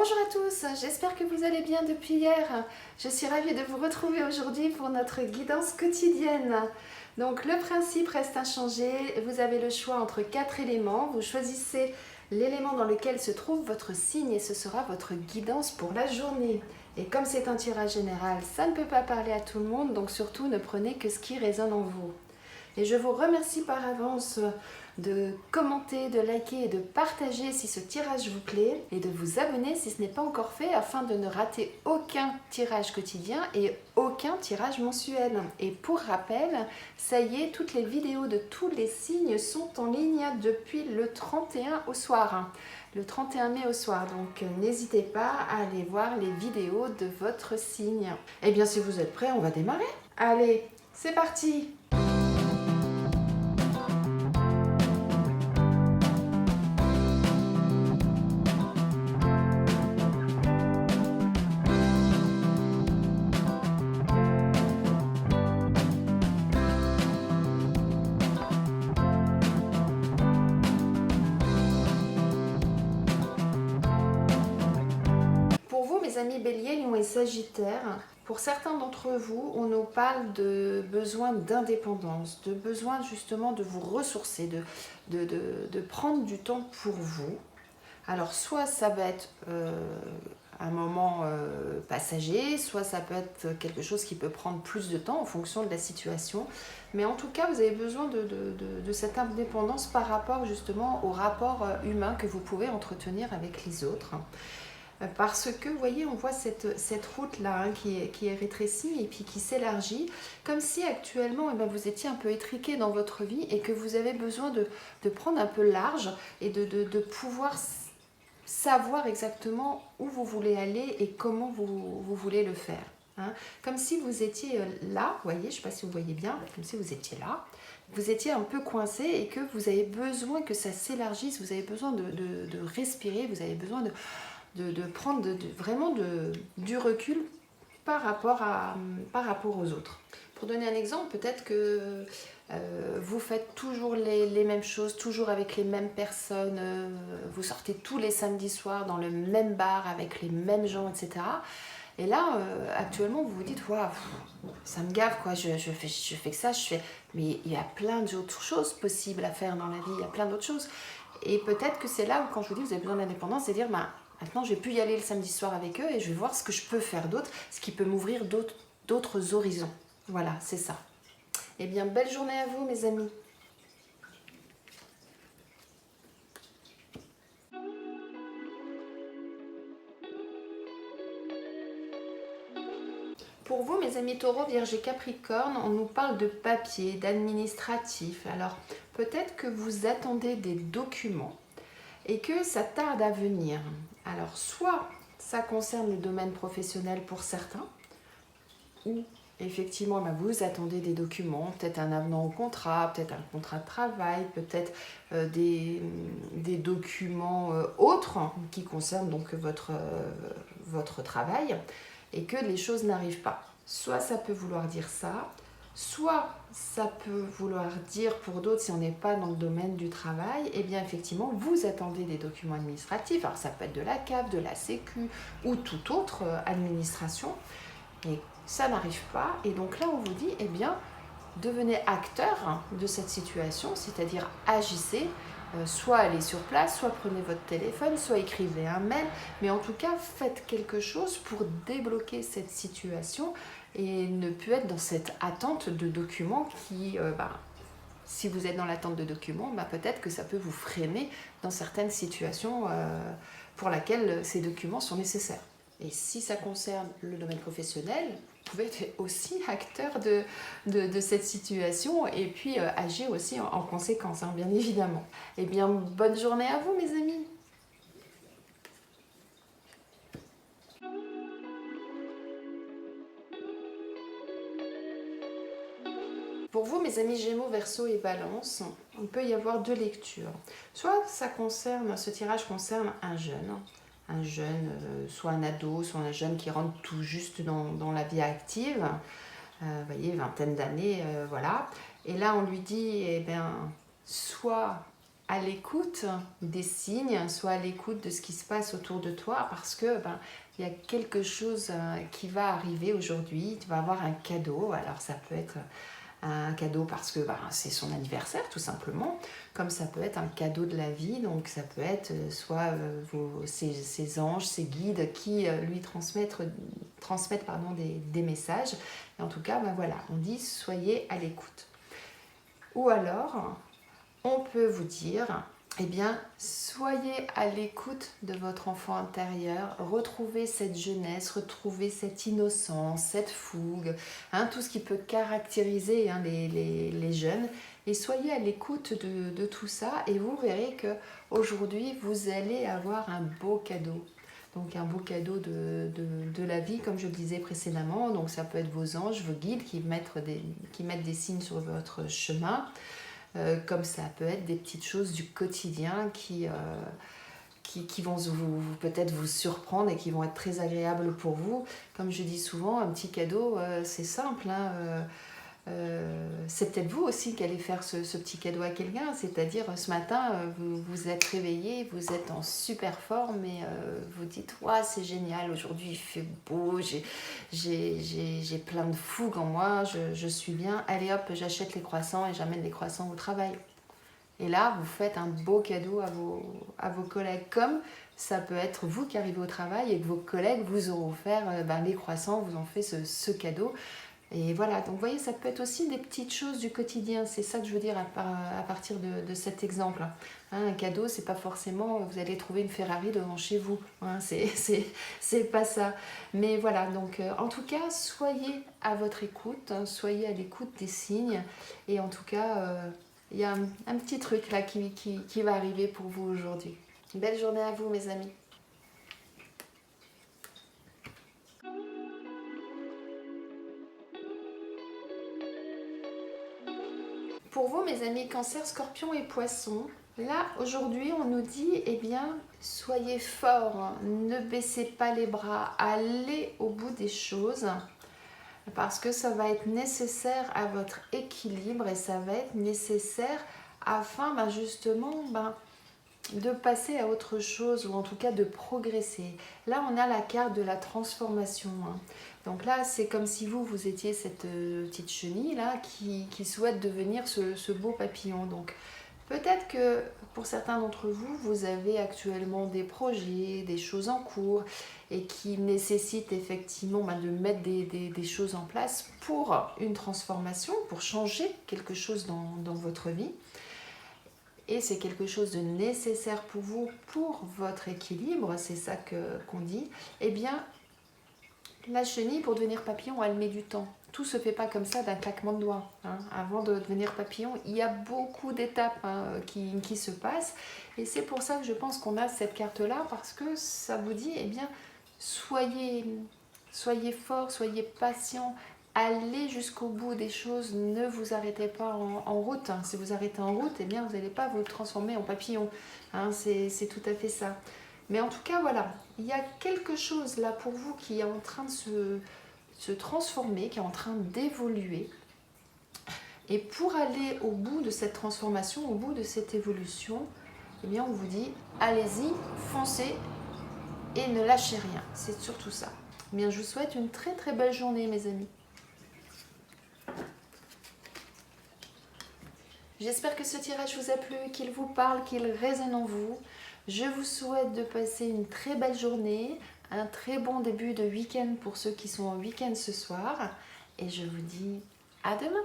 Bonjour à tous, j'espère que vous allez bien depuis hier. Je suis ravie de vous retrouver aujourd'hui pour notre guidance quotidienne. Donc le principe reste inchangé, vous avez le choix entre 4 éléments. Vous choisissez l'élément dans lequel se trouve votre signe et ce sera votre guidance pour la journée. Et comme c'est un tirage général, ça ne peut pas parler à tout le monde, donc surtout ne prenez que ce qui résonne en vous. Et je vous remercie par avance de commenter, de liker et de partager si ce tirage vous plaît et de vous abonner si ce n'est pas encore fait afin de ne rater aucun tirage quotidien et aucun tirage mensuel. Et pour rappel, ça y est, toutes les vidéos de tous les signes sont en ligne depuis le 31 au soir. Le 31 mai au soir, donc n'hésitez pas à aller voir les vidéos de votre signe. Et bien si vous êtes prêts, on va démarrer. Allez, c'est parti! Pour vous, mes amis Bélier, Lion et Sagittaire, pour certains d'entre vous, on nous parle de besoin d'indépendance, de besoin justement de vous ressourcer, de prendre du temps pour vous. Alors, soit ça va être un moment passager, soit ça peut être quelque chose qui peut prendre plus de temps en fonction de la situation. Mais en tout cas, vous avez besoin de cette indépendance par rapport justement au rapport humain que vous pouvez entretenir avec les autres. Parce que, vous voyez, on voit cette route-là qui est rétrécie et puis qui s'élargit, comme si actuellement vous étiez un peu étriqué dans votre vie et que vous avez besoin de prendre un peu large et de pouvoir savoir exactement où vous voulez aller et comment vous voulez le faire. Hein. Comme si vous étiez là, vous voyez, je ne sais pas si vous voyez bien, comme si vous étiez là, vous étiez un peu coincé et que vous avez besoin que ça s'élargisse, vous avez besoin de respirer, vous avez besoin de prendre vraiment du recul par rapport aux autres. Pour donner un exemple, peut-être que vous faites toujours les mêmes choses, toujours avec les mêmes personnes, vous sortez tous les samedis soirs dans le même bar avec les mêmes gens, etc. Et là, actuellement, vous vous dites, waouh, ça me gave, quoi, je fais que ça, mais il y a plein d'autres choses possibles à faire dans la vie, il y a plein d'autres choses. Et peut-être que c'est là où, quand je vous dis, vous avez besoin d'indépendance, c'est dire, maintenant, je vais plus y aller le samedi soir avec eux et je vais voir ce que je peux faire d'autre, ce qui peut m'ouvrir d'autres horizons. Voilà, c'est ça. Eh bien, belle journée à vous, mes amis. Pour vous, mes amis Taureau, Vierge et Capricorne, on nous parle de papier, d'administratif. Alors, peut-être que vous attendez des documents et que ça tarde à venir. Alors, soit ça concerne le domaine professionnel pour certains, ou effectivement vous attendez des documents, peut-être un avenant au contrat, peut-être un contrat de travail, peut-être des documents autres qui concernent donc votre travail, et que les choses n'arrivent pas. Soit ça peut vouloir dire ça, soit ça peut vouloir dire pour d'autres, si on n'est pas dans le domaine du travail, eh bien effectivement vous attendez des documents administratifs, alors ça peut être de la CAF, de la Sécu ou toute autre administration, et ça n'arrive pas, et donc là on vous dit, eh bien devenez acteur de cette situation, c'est-à-dire agissez, soit allez sur place, soit prenez votre téléphone, soit écrivez un mail, mais en tout cas faites quelque chose pour débloquer cette situation et ne plus être dans cette attente de documents qui, si vous êtes dans l'attente de documents, peut-être que ça peut vous freiner dans certaines situations pour lesquelles ces documents sont nécessaires. Et si ça concerne le domaine professionnel, vous pouvez être aussi acteur de cette situation et puis agir aussi en conséquence, bien évidemment. Eh bien, bonne journée à vous, mes amis. Pour vous, mes amis Gémeaux, Verseau et Balance, il peut y avoir deux lectures. Soit ce tirage concerne un jeune, soit un ado, soit un jeune qui rentre tout juste dans la vie active, vous voyez, vingtaine d'années, voilà. Et là, on lui dit, eh bien, soit à l'écoute des signes, sois à l'écoute de ce qui se passe autour de toi parce que il y a quelque chose qui va arriver aujourd'hui. Tu vas avoir un cadeau. Alors ça peut être un cadeau parce que c'est son anniversaire tout simplement, comme ça peut être un cadeau de la vie, donc ça peut être soit ses anges, ses guides qui lui transmettent des messages. Et en tout cas, voilà, on dit soyez à l'écoute. Ou alors, on peut vous dire, eh bien, soyez à l'écoute de votre enfant intérieur, retrouvez cette jeunesse, retrouvez cette innocence, cette fougue, tout ce qui peut caractériser les jeunes. Et soyez à l'écoute de tout ça et vous verrez qu'aujourd'hui, vous allez avoir un beau cadeau. Donc un beau cadeau de la vie, comme je le disais précédemment. Donc ça peut être vos anges, vos guides qui mettent des signes sur votre chemin. Comme ça peut être des petites choses du quotidien qui vont peut-être vous surprendre et qui vont être très agréables pour vous. Comme je dis souvent, un petit cadeau, c'est simple. C'est peut-être vous aussi qui allez faire ce petit cadeau à quelqu'un. C'est-à-dire, ce matin, vous vous êtes réveillé, vous êtes en super forme et vous dites « Waouh, c'est génial, aujourd'hui il fait beau, j'ai plein de fougue en moi, je suis bien. Allez hop, j'achète les croissants et j'amène les croissants au travail. » Et là, vous faites un beau cadeau à vos collègues. Comme ça peut être vous qui arrivez au travail et que vos collègues vous auront offert les croissants, vous ont fait ce cadeau. Et voilà, donc vous voyez, ça peut être aussi des petites choses du quotidien. C'est ça que je veux dire à partir de cet exemple. Un cadeau, c'est pas forcément vous allez trouver une Ferrari devant chez vous. C'est pas ça. Mais voilà, donc en tout cas, soyez à votre écoute, soyez à l'écoute des signes. Et en tout cas, il y a un petit truc là qui va arriver pour vous aujourd'hui. Belle journée à vous, mes amis. Pour vous, mes amis Cancer, Scorpion et Poisson, là, aujourd'hui, on nous dit, eh bien, soyez forts, ne baissez pas les bras, allez au bout des choses, parce que ça va être nécessaire à votre équilibre et ça va être nécessaire afin, justement, de passer à autre chose ou en tout cas de progresser. Là, on a la carte de la transformation. Donc là, c'est comme si vous étiez cette petite chenille là qui souhaite devenir ce beau papillon. Donc peut-être que pour certains d'entre vous, vous avez actuellement des projets, des choses en cours et qui nécessitent effectivement de mettre des choses en place pour une transformation, pour changer quelque chose dans votre vie. Et c'est quelque chose de nécessaire pour vous, pour votre équilibre, c'est ça qu'on dit, eh bien, la chenille, pour devenir papillon, elle met du temps. Tout ne se fait pas comme ça d'un claquement de doigts. Avant de devenir papillon, il y a beaucoup d'étapes qui se passent. Et c'est pour ça que je pense qu'on a cette carte-là, parce que ça vous dit, eh bien, soyez forts, soyez patients, allez jusqu'au bout des choses, ne vous arrêtez pas en route. Si vous arrêtez en route, eh bien, vous n'allez pas vous transformer en papillon. C'est tout à fait ça. Mais en tout cas, voilà, il y a quelque chose là pour vous qui est en train de se transformer, qui est en train d'évoluer. Et pour aller au bout de cette transformation, au bout de cette évolution, eh bien, on vous dit, allez-y, foncez et ne lâchez rien. C'est surtout ça. Eh bien, je vous souhaite une très très belle journée, mes amis. J'espère que ce tirage vous a plu, qu'il vous parle, qu'il résonne en vous. Je vous souhaite de passer une très belle journée, un très bon début de week-end pour ceux qui sont en week-end ce soir. Et je vous dis à demain.